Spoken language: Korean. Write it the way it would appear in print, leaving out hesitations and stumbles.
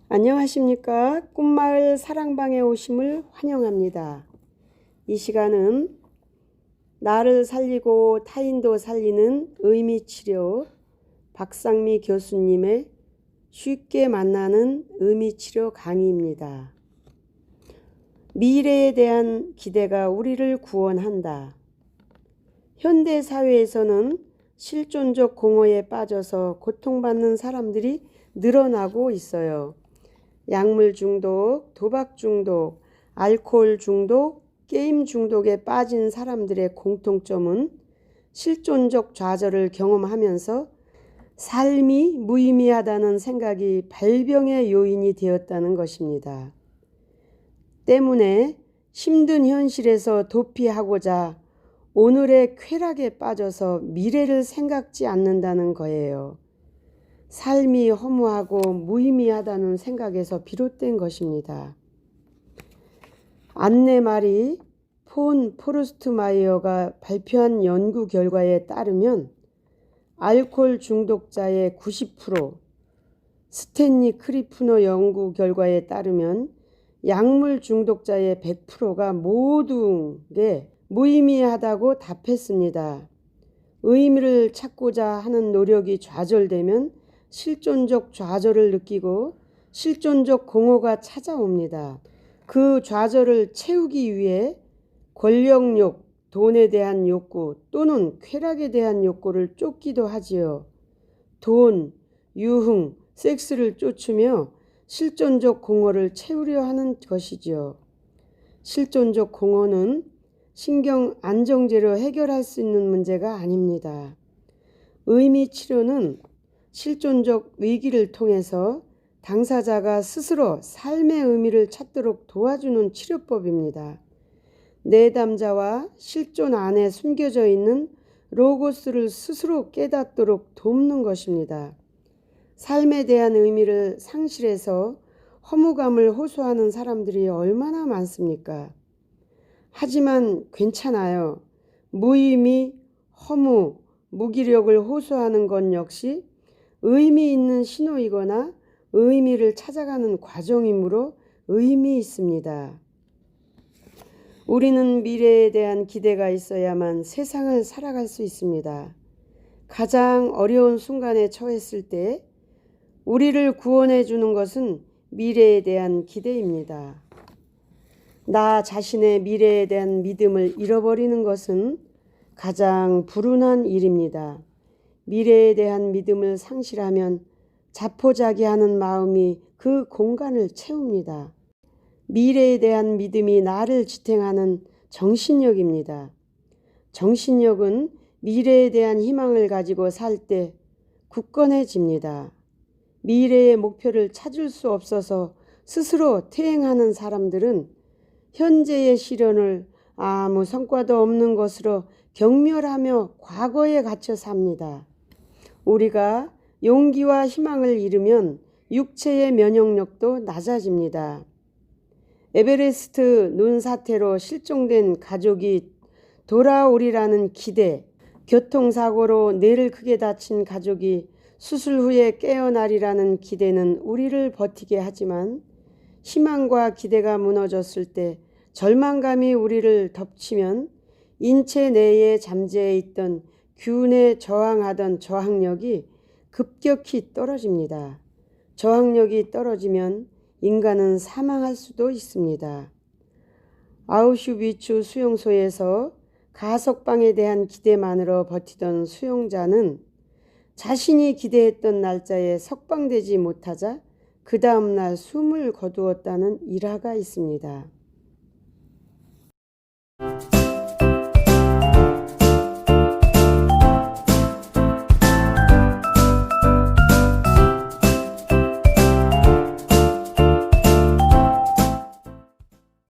안녕하십니까. 꿈마을 사랑방에 오심을 환영합니다. 이 시간은 나를 살리고 타인도 살리는 의미치료 박상미 교수님의 쉽게 만나는 의미치료 강의입니다. 미래에 대한 기대가 우리를 구원한다. 현대사회에서는 실존적 공허에 빠져서 고통받는 사람들이 늘어나고 있어요. 약물 중독, 도박 중독, 알코올 중독, 게임 중독에 빠진 사람들의 공통점은 실존적 좌절을 경험하면서 삶이 무의미하다는 생각이 발병의 요인이 되었다는 것입니다. 때문에 힘든 현실에서 도피하고자 오늘의 쾌락에 빠져서 미래를 생각지 않는다는 거예요. 삶이 허무하고 무의미하다는 생각에서 비롯된 것입니다. 안네 마리 폰 포르스트마이어가 발표한 연구 결과에 따르면 알코올 중독자의 90%, 스탠리 크리프너 연구 결과에 따르면 약물 중독자의 100%가 모두에 무의미하다고 답했습니다. 의미를 찾고자 하는 노력이 좌절되면 실존적 좌절을 느끼고 실존적 공허가 찾아옵니다. 그 좌절을 채우기 위해 권력욕, 돈에 대한 욕구 또는 쾌락에 대한 욕구를 쫓기도 하지요. 돈, 유흥, 섹스를 쫓으며 실존적 공허를 채우려 하는 것이지요. 실존적 공허는 신경 안정제로 해결할 수 있는 문제가 아닙니다. 의미 치료는 실존적 위기를 통해서 당사자가 스스로 삶의 의미를 찾도록 도와주는 치료법입니다. 내담자와 실존 안에 숨겨져 있는 로고스를 스스로 깨닫도록 돕는 것입니다. 삶에 대한 의미를 상실해서 허무감을 호소하는 사람들이 얼마나 많습니까? 하지만 괜찮아요. 무의미, 허무, 무기력을 호소하는 것 역시 의미 있는 신호이거나 의미를 찾아가는 과정이므로 의미 있습니다. 우리는 미래에 대한 기대가 있어야만 세상을 살아갈 수 있습니다. 가장 어려운 순간에 처했을 때 우리를 구원해 주는 것은 미래에 대한 기대입니다. 나 자신의 미래에 대한 믿음을 잃어버리는 것은 가장 불운한 일입니다. 미래에 대한 믿음을 상실하면 자포자기하는 마음이 그 공간을 채웁니다. 미래에 대한 믿음이 나를 지탱하는 정신력입니다. 정신력은 미래에 대한 희망을 가지고 살 때 굳건해집니다. 미래의 목표를 찾을 수 없어서 스스로 퇴행하는 사람들은 현재의 시련을 아무 성과도 없는 것으로 경멸하며 과거에 갇혀 삽니다. 우리가 용기와 희망을 잃으면 육체의 면역력도 낮아집니다. 에베레스트 눈사태로 실종된 가족이 돌아오리라는 기대, 교통사고로 뇌를 크게 다친 가족이 수술 후에 깨어나리라는 기대는 우리를 버티게 하지만 희망과 기대가 무너졌을 때 절망감이 우리를 덮치면 인체 내에 잠재해 있던 균에 저항하던 저항력이 급격히 떨어집니다. 저항력이 떨어지면 인간은 사망할 수도 있습니다. 아우슈비츠 수용소에서 가석방에 대한 기대만으로 버티던 수용자는 자신이 기대했던 날짜에 석방되지 못하자 그 다음날 숨을 거두었다는 일화가 있습니다.